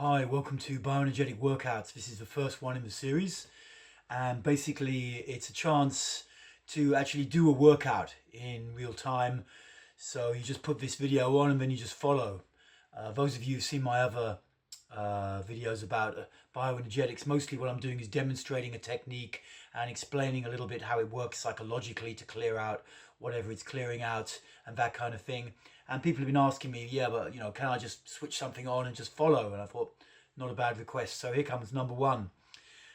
Hi, welcome to Bioenergetic Workouts. This is the first one in the series, and basically it's a chance to actually do a workout in real time. So you just put this video on and then you just follow. Those of you who've seen my other videos about bioenergetics, mostly what I'm doing is demonstrating a technique and explaining a little bit how it works psychologically to clear out whatever it's clearing out and that kind of thing. And people have been asking me, yeah, but can I just switch something on and just follow? And I thought, not a bad request. So here comes number one.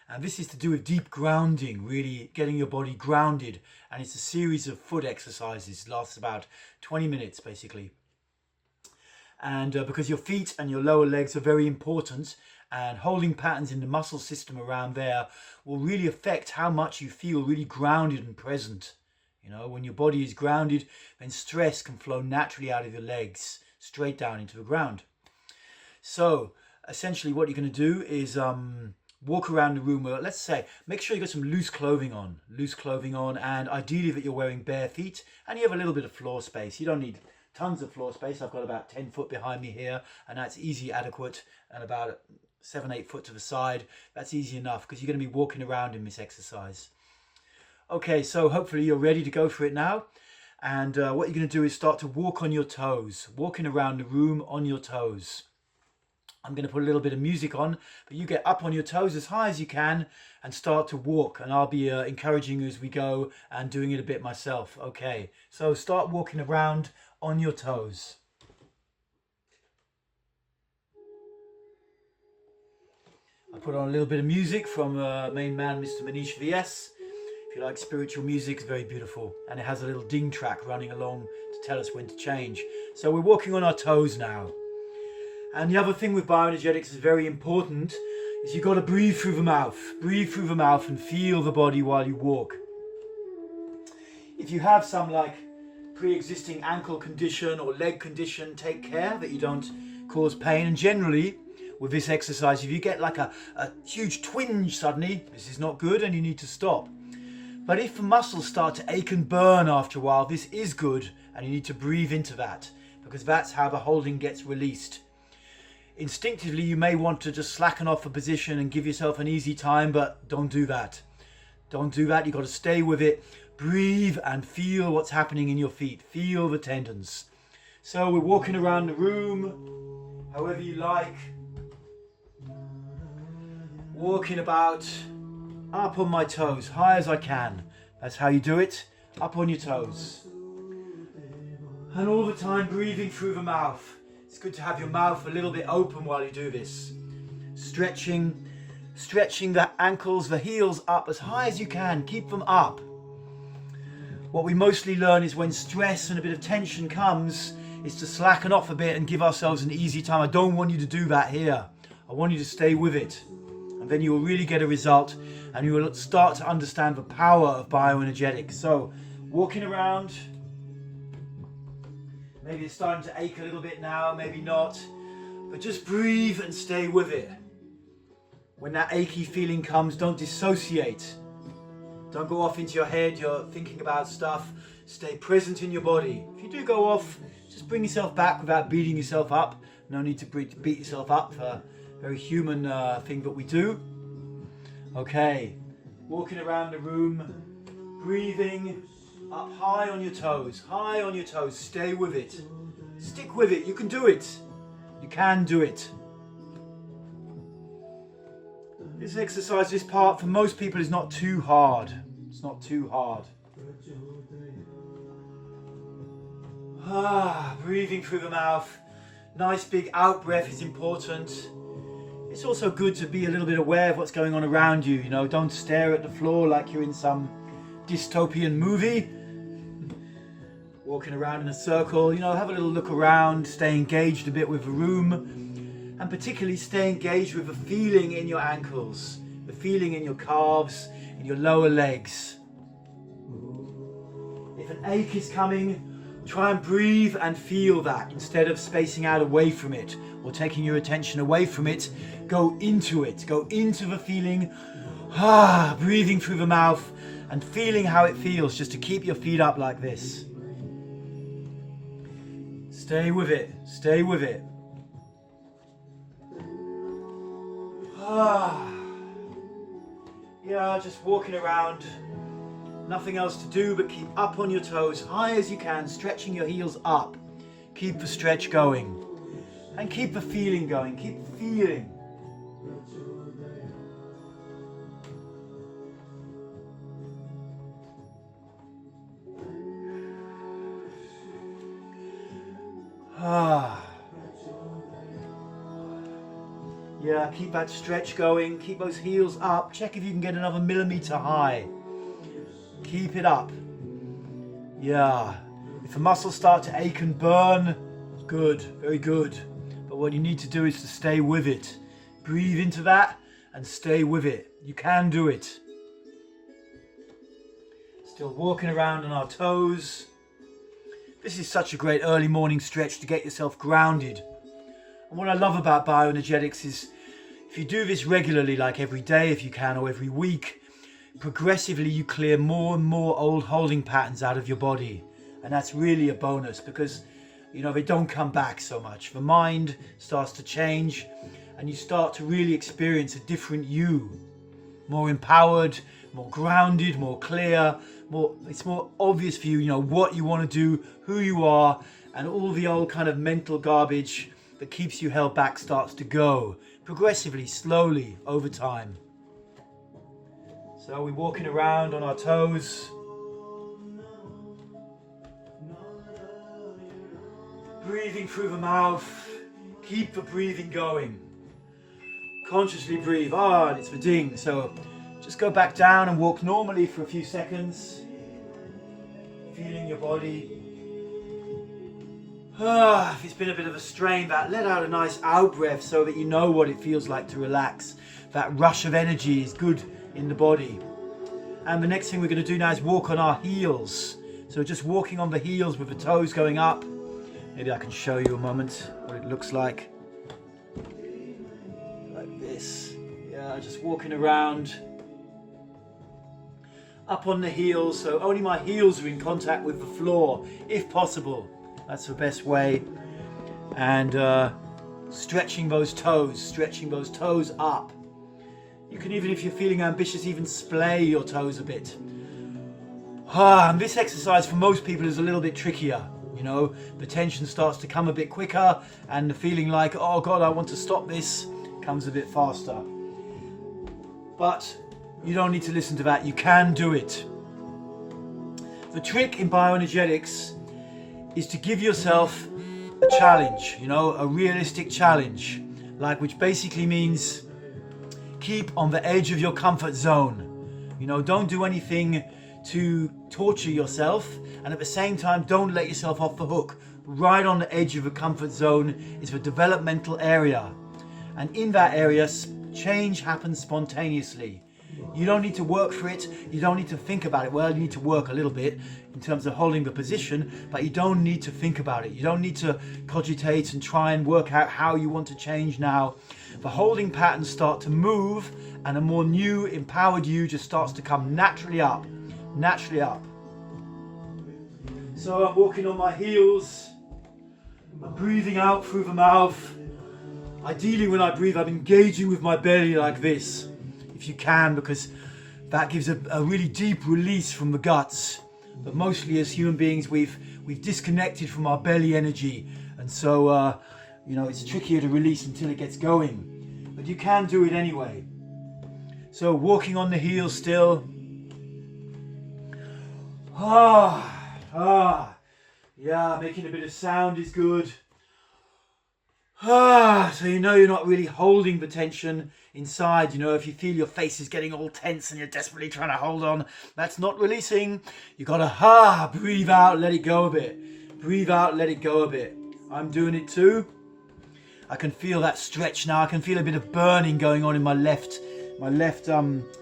And this is to do with deep grounding, really getting your body grounded. And it's a series of foot exercises. It lasts about 20 minutes, basically. And because your feet and your lower legs are very important, and holding patterns in the muscle system around there will really affect how much you feel really grounded and present. When your body is grounded, then stress can flow naturally out of your legs, straight down into the ground. So essentially what you're going to do is walk around the room. Well, let's say, make sure you got some loose clothing on, and ideally that you're wearing bare feet and you have a little bit of floor space. You don't need tons of floor space. I've got about 10 foot behind me here, and that's easy, adequate, and about 7-8 foot to the side. That's easy enough because you're going to be walking around in this exercise. Okay, so hopefully you're ready to go for it now. And what you're going to do is start to walk on your toes, walking around the room on your toes. I'm going to put a little bit of music on, but you get up on your toes as high as you can and start to walk. And I'll be encouraging you as we go and doing it a bit myself. Okay, so start walking around on your toes. I put on a little bit of music from main man, Mr. Manish VS. If you like spiritual music, it's very beautiful, and it has a little ding track running along to tell us when to change. So we're walking on our toes now. And the other thing with bioenergetics is very important, is you've got to breathe through the mouth. Breathe through the mouth and feel the body while you walk. If you have some pre-existing ankle condition or leg condition, take care that you don't cause pain. And generally, with this exercise, if you get a huge twinge suddenly, this is not good and you need to stop. But if the muscles start to ache and burn after a while, this is good, and you need to breathe into that, because that's how the holding gets released. Instinctively, you may want to just slacken off a position and give yourself an easy time, but don't do that. Don't do that. You've got to stay with it. Breathe and feel what's happening in your feet. Feel the tendons. So we're walking around the room, however you like. Walking about, up on my toes, high as I can. That's how you do it, up on your toes. And all the time breathing through the mouth. It's good to have your mouth a little bit open while you do this. Stretching the ankles, the heels up as high as you can. Keep them up. What we mostly learn is when stress and a bit of tension comes, is to slacken off a bit and give ourselves an easy time. I don't want you to do that here. I want you to stay with it. And then you will really get a result, and you will start to understand the power of bioenergetics. So, walking around, maybe it's starting to ache a little bit now, maybe not, but just breathe and stay with it. When that achy feeling comes, don't dissociate. Don't go off into your head, you're thinking about stuff. Stay present in your body. If you do go off, just bring yourself back without beating yourself up. No need to beat yourself up for very human thing that we do. Okay, walking around the room, breathing up high on your toes, stay with it. Stick with it, you can do it. You can do it. This exercise, this part, for most people is not too hard. It's not too hard. Breathing through the mouth. Nice big out breath is important. It's also good to be a little bit aware of what's going on around you. Don't stare at the floor like you're in some dystopian movie. Walking around in a circle, have a little look around, stay engaged a bit with the room, and particularly stay engaged with the feeling in your ankles, the feeling in your calves, in your lower legs. If an ache is coming, try and breathe and feel that instead of spacing out away from it or taking your attention away from it. Go into it, go into the feeling, breathing through the mouth and feeling how it feels, just to keep your feet up like this. Stay with it, stay with it. Yeah, just walking around. Nothing else to do but keep up on your toes, high as you can, stretching your heels up. Keep the stretch going. And keep the feeling going. Keep feeling. Yeah, keep that stretch going. Keep those heels up. Check if you can get another millimeter high. Keep it up. Yeah. If the muscles start to ache and burn, good, very good. But what you need to do is to stay with it. Breathe into that and stay with it. You can do it. Still walking around on our toes. This is such a great early morning stretch to get yourself grounded. And what I love about bioenergetics is if you do this regularly, like every day if you can, or every week, progressively you clear more and more old holding patterns out of your body. And that's really a bonus because, you know, they don't come back so much. The mind starts to change and you start to really experience a different you. More empowered, more grounded, more clear, it's more obvious for you, you know, what you want to do, who you are, and all the old kind of mental garbage that keeps you held back starts to go progressively, slowly, over time. So we're walking around on our toes. Breathing through the mouth. Keep the breathing going. Consciously breathe. And it's the ding. So just go back down and walk normally for a few seconds. Feeling your body. If it's been a bit of a strain, let out a nice out breath so that you know what it feels like to relax. That rush of energy is good in the body. And the next thing we're going to do now is walk on our heels. So just walking on the heels with the toes going up. Maybe I can show you a moment what it looks like. Like this. Yeah, just walking around. Up on the heels, so only my heels are in contact with the floor, if possible. That's the best way. And stretching those toes up. You can even, if you're feeling ambitious, even splay your toes a bit. And this exercise for most people is a little bit trickier. You know, the tension starts to come a bit quicker and the feeling like, oh God, I want to stop this, comes a bit faster. But you don't need to listen to that. You can do it. The trick in bioenergetics is to give yourself a challenge, you know, a realistic challenge, which basically means keep on the edge of your comfort zone. You know, don't do anything to torture yourself, and at the same time, don't let yourself off the hook. Right on the edge of the comfort zone is the developmental area. And in that area, change happens spontaneously. You don't need to work for it. You don't need to think about it. Well, you need to work a little bit in terms of holding the position, but you don't need to think about it. You don't need to cogitate and try and work out how you want to change now. The holding patterns start to move and a more new, empowered you just starts to come naturally up. Naturally up. So I'm walking on my heels. I'm breathing out through the mouth. Ideally when I breathe, I'm engaging with my belly like this. If you can, because that gives a really deep release from the guts. But mostly as human beings, we've disconnected from our belly energy, and so you know, it's trickier to release until it gets going. But you can do it anyway. So walking on the heels still. Yeah, making a bit of sound is good. So you know you're not really holding the tension inside. You know, if you feel your face is getting all tense and you're desperately trying to hold on, that's not releasing. You gotta breathe out, let it go a bit. Breathe out, let it go a bit. I'm doing it too. I can feel that stretch now. I can feel a bit of burning going on in my left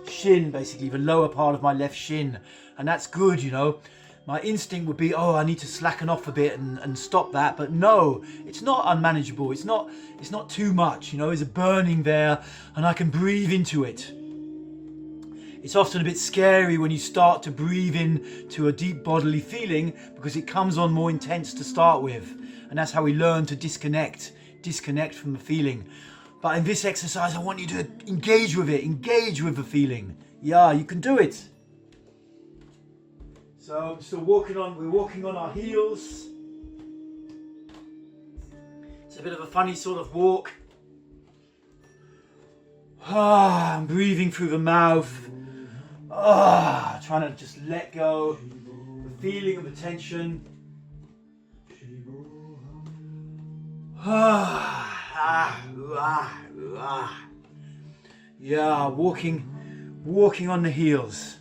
shin, basically the lower part of my left shin, and that's good. You know, my instinct would be, I need to slacken off a bit and stop that, but no, it's not unmanageable. It's not too much. You know, there's a burning there, and I can breathe into it. It's often a bit scary when you start to breathe in to a deep bodily feeling because it comes on more intense to start with, and that's how we learn to disconnect from the feeling. But in this exercise, I want you to engage with it, engage with the feeling. Yeah, you can do it. So I'm still we're walking on our heels. It's a bit of a funny sort of walk. I'm breathing through the mouth. Trying to just let go. The feeling of the tension. Yeah, walking on the heels.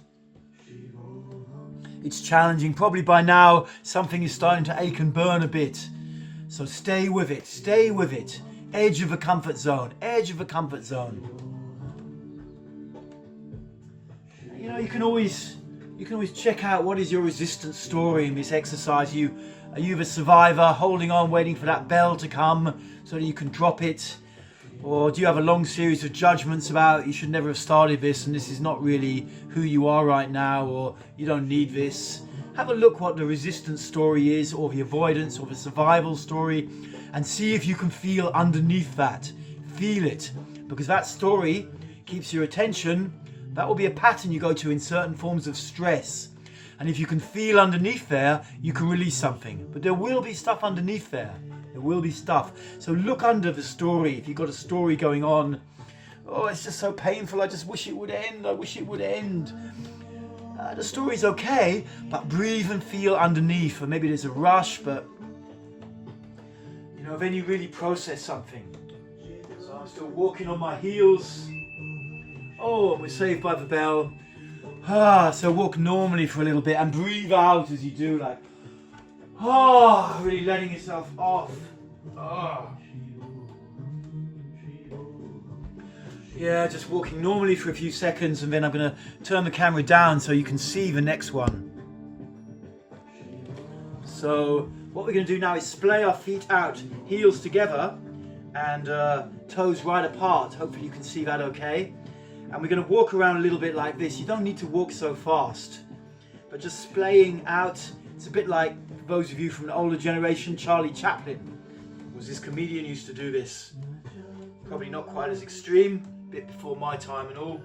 It's challenging. Probably by now something is starting to ache and burn a bit. So stay with it, stay with it. Edge of the comfort zone, edge of the comfort zone. You know, you can always check out what is your resistance story in this exercise. Are you the survivor holding on, waiting for that bell to come so that you can drop it? Or do you have a long series of judgments about you should never have started this and this is not really who you are right now, or you don't need this? Have a look what the resistance story is, or the avoidance or the survival story, and see if you can feel underneath that. Feel it, because that story keeps your attention. That will be a pattern you go to in certain forms of stress. And if you can feel underneath there, you can release something. But there will be stuff underneath there. There will be stuff. So look under the story. If you've got a story going on, oh, it's just so painful, I just wish it would end. I wish it would end. The story's okay, but breathe and feel underneath. Or maybe there's a rush, but you know, then you really process something. So I'm still walking on my heels. Oh, we're saved by the bell. So walk normally for a little bit and breathe out as you do, like, really letting yourself off. Yeah, just walking normally for a few seconds, and then I'm going to turn the camera down so you can see the next one. So what we're going to do now is splay our feet out, heels together and toes right apart. Hopefully you can see that okay. And we're going to walk around a little bit like this. You don't need to walk so fast, but just splaying out. It's a bit like, for those of you from an older generation, Charlie Chaplin was this comedian, used to do this. Probably not quite as extreme, a bit before my time and all.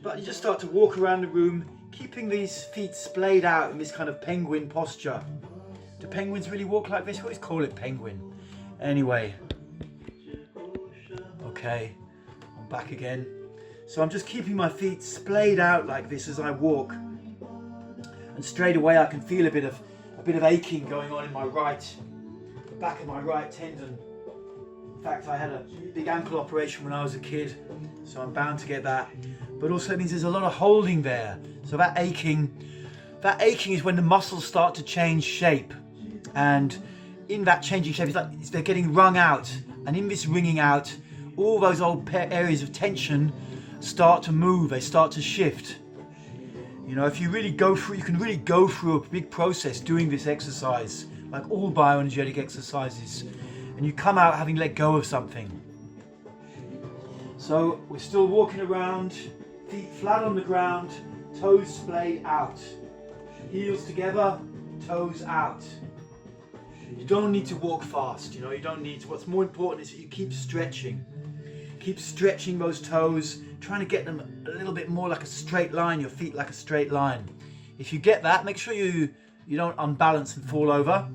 But you just start to walk around the room, keeping these feet splayed out in this kind of penguin posture. Do penguins really walk like this? We always call it penguin. Anyway. Okay, I'm back again. So I'm just keeping my feet splayed out like this as I walk. And straight away I can feel a bit of aching going on in the back of my right tendon. In fact, I had a big ankle operation when I was a kid, so I'm bound to get that. But also it means there's a lot of holding there. So that aching is when the muscles start to change shape. And in that changing shape, it's like they're getting wrung out. And in this wringing out, all those old areas of tension start to move, they start to shift. You know, if you really go through, you can really go through a big process doing this exercise, like all bioenergetic exercises, and you come out having let go of something. So we're still walking around, feet flat on the ground, toes splayed out, heels together, toes out. You don't need to walk fast, you know, you don't need to. What's more important is that you keep stretching. Keep stretching those toes, trying to get them a little bit more like a straight line, your feet like a straight line. If you get that, make sure you don't unbalance and fall over.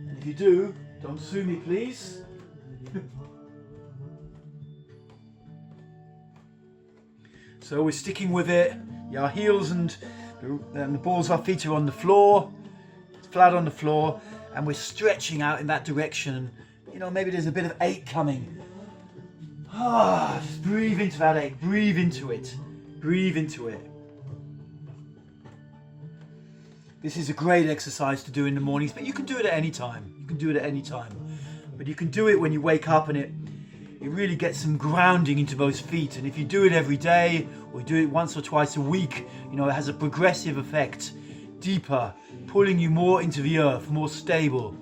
And if you do, don't sue me, please. So we're sticking with it. Our heels and the balls of our feet are on the floor, flat on the floor, and we're stretching out in that direction. You know, maybe there's a bit of ache coming. Just breathe into that ache, breathe into it, breathe into it. This is a great exercise to do in the mornings, but you can do it at any time. You can do it at any time. But you can do it when you wake up, and it really gets some grounding into those feet. And if you do it every day, or do it once or twice a week, you know, it has a progressive effect, deeper, pulling you more into the earth, more stable.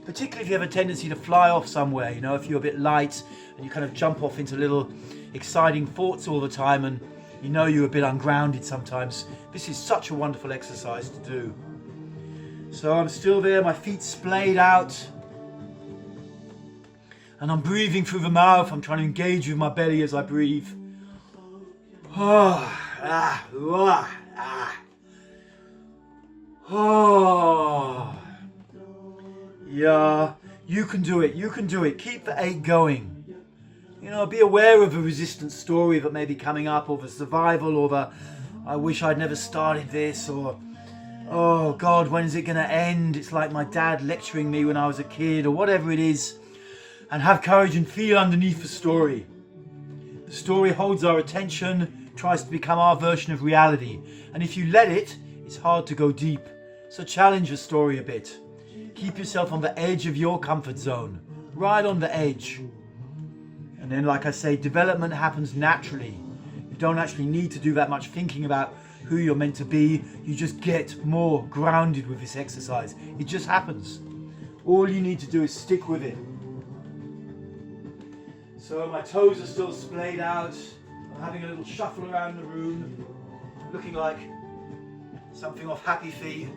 Particularly if you have a tendency to fly off somewhere, you know, if you're a bit light and you kind of jump off into little exciting thoughts all the time, and you know you're a bit ungrounded sometimes. This is such a wonderful exercise to do. So I'm still there, my feet splayed out. And I'm breathing through the mouth. I'm trying to engage with my belly as I breathe. Yeah, you can do it. You can do it. Keep the 8 going. You know, be aware of the resistance story that may be coming up, or the survival, or the I wish I'd never started this, or oh God, when is it going to end? It's like my dad lecturing me when I was a kid, or whatever it is. And have courage and feel underneath the story. The story holds our attention, tries to become our version of reality. And if you let it, it's hard to go deep. So challenge the story a bit. Keep yourself on the edge of your comfort zone, right on the edge. And then, like I say, development happens naturally. You don't actually need to do that much thinking about who you're meant to be. You just get more grounded with this exercise. It just happens. All you need to do is stick with it. So my toes are still splayed out. I'm having a little shuffle around the room, looking like something off Happy Feet.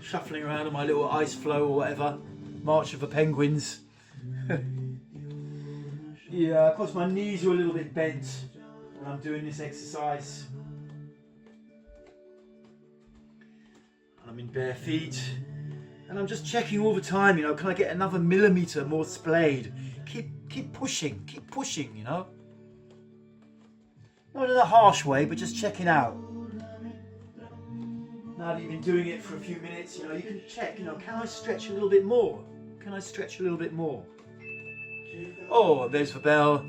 Shuffling around on my little ice floe or whatever. March of the Penguins. Yeah, of course my knees are a little bit bent when I'm doing this exercise. I'm in bare feet. And I'm just checking all the time, you know, can I get another millimetre more splayed? Keep pushing, you know. Not in a harsh way, but just checking out. Now that you've been doing it for a few minutes, you know, you can check, you know, can I stretch a little bit more? Can I stretch a little bit more? Oh, there's the bell.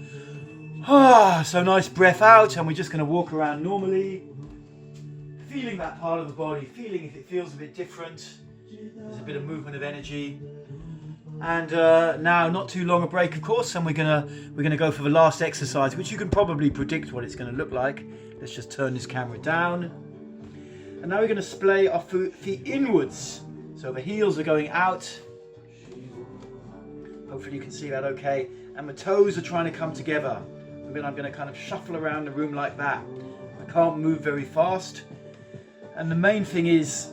So nice breath out, and we're just going to walk around normally. Feeling that part of the body, feeling if it feels a bit different. There's a bit of movement of energy. And now, not too long a break, of course, and we're gonna go for the last exercise, which you can probably predict what it's going to look like. Let's just turn this camera down. And now we're going to splay our feet inwards. So the heels are going out. Hopefully you can see that okay. And the toes are trying to come together. And then I'm going to kind of shuffle around the room like that. I can't move very fast. And the main thing is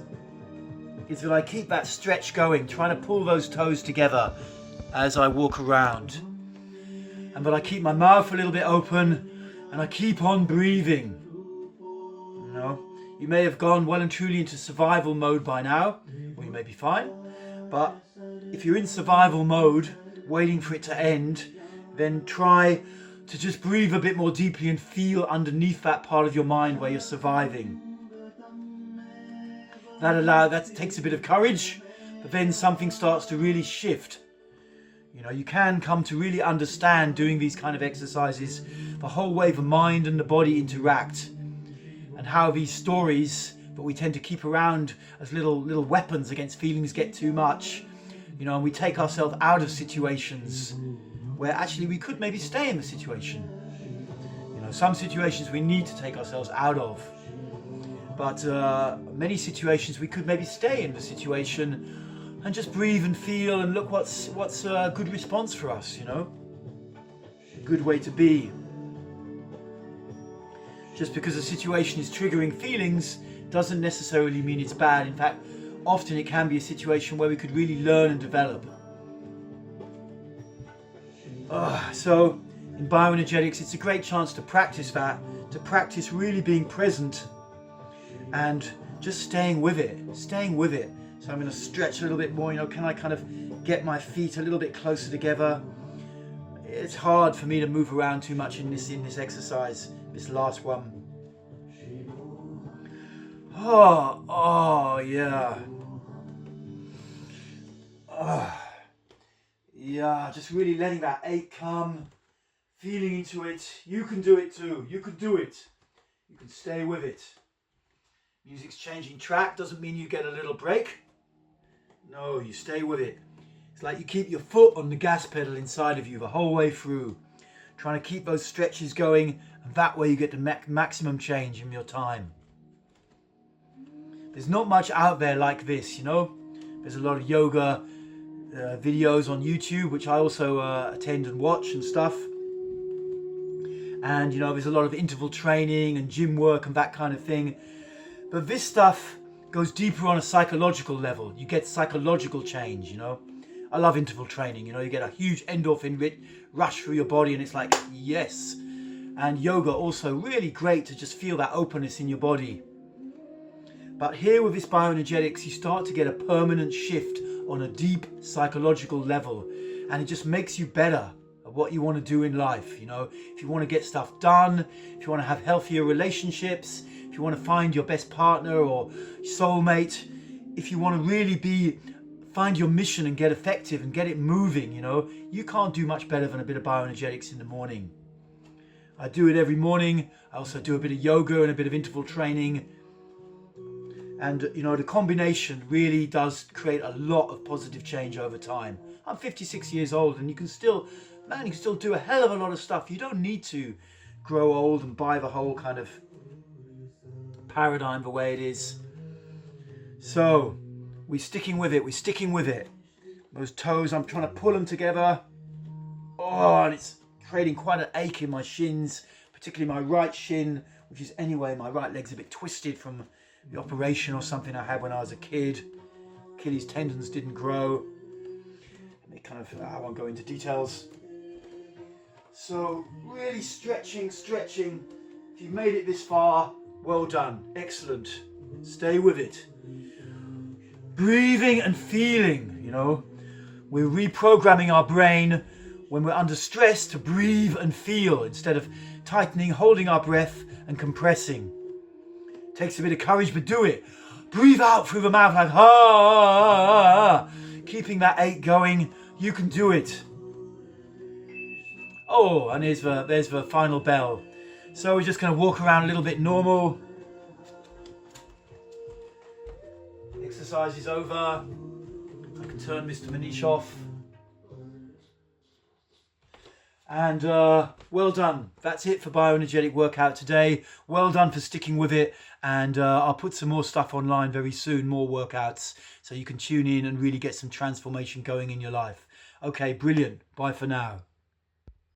that I keep that stretch going, trying to pull those toes together as I walk around. And that I keep my mouth a little bit open and I keep on breathing. You know, you may have gone well and truly into survival mode by now, or you may be fine. But if you're in survival mode, waiting for it to end, then try to just breathe a bit more deeply and feel underneath that part of your mind where you're surviving. That takes a bit of courage, but then something starts to really shift. You know, you can come to really understand doing these kind of exercises, the whole way the mind and the body interact, and how these stories that we tend to keep around as little weapons against feelings get too much, you know, and we take ourselves out of situations where actually we could maybe stay in the situation. You know, some situations we need to take ourselves out of. But many situations we could maybe stay in the situation and just breathe and feel and look what's a good response for us, you know. A good way to be. Just because a situation is triggering feelings doesn't necessarily mean it's bad. In fact, often it can be a situation where we could really learn and develop. So in bioenergetics, it's a great chance to practice that, to practice really being present and just staying with it. So I'm going to stretch a little bit more, you know, can I kind of get my feet a little bit closer together? It's hard for me to move around too much in this exercise, this last one. Oh yeah. Yeah, just really letting that ache come, feeling into it. You can do it too. You can do it. You can stay with it. Music's changing track doesn't mean you get a little break. No, you stay with it. It's like you keep your foot on the gas pedal inside of you the whole way through, trying to keep those stretches going, and that way you get the maximum change in your time. There's not much out there like this, you know. There's a lot of yoga videos on YouTube, which I also attend and watch and stuff. And, you know, there's a lot of interval training and gym work and that kind of thing. But this stuff goes deeper on a psychological level. You get psychological change, you know. I love interval training. You know, you get a huge endorphin rush through your body, and it's like, yes. And yoga also really great to just feel that openness in your body. But here with this bioenergetics, you start to get a permanent shift on a deep psychological level, and it just makes you better at what you want to do in life. You know, if you want to get stuff done, if you want to have healthier relationships, if you want to find your best partner or soulmate, if you want to really find your mission and get effective and get it moving, you know, you can't do much better than a bit of bioenergetics in the morning. I do it every morning. I also do a bit of yoga and a bit of interval training. And, you know, the combination really does create a lot of positive change over time. I'm 56 years old, and you can still do a hell of a lot of stuff. You don't need to grow old and buy the whole kind of paradigm the way it is. So we're sticking with it. Those toes, I'm trying to pull them together. Oh, and it's creating quite an ache in my shins, particularly my right shin, which is anyway, my right leg's a bit twisted from the operation or something I had when I was a kid. Achilles tendons didn't grow. I won't go into details. So really stretching. If you've made it this far, well done, excellent. Stay with it. Breathing and feeling, you know. We're reprogramming our brain when we're under stress to breathe and feel instead of tightening, holding our breath and compressing. Takes a bit of courage, but do it. Breathe out through the mouth like ah. Keeping that ache going. You can do it. Oh, and there's the final bell. So we're just going to walk around a little bit normal. Exercise is over. I can turn Mr. Manish off. And well done. That's it for Bioenergetic Workout today. Well done for sticking with it. And I'll put some more stuff online very soon, more workouts, so you can tune in and really get some transformation going in your life. Okay, brilliant. Bye for now.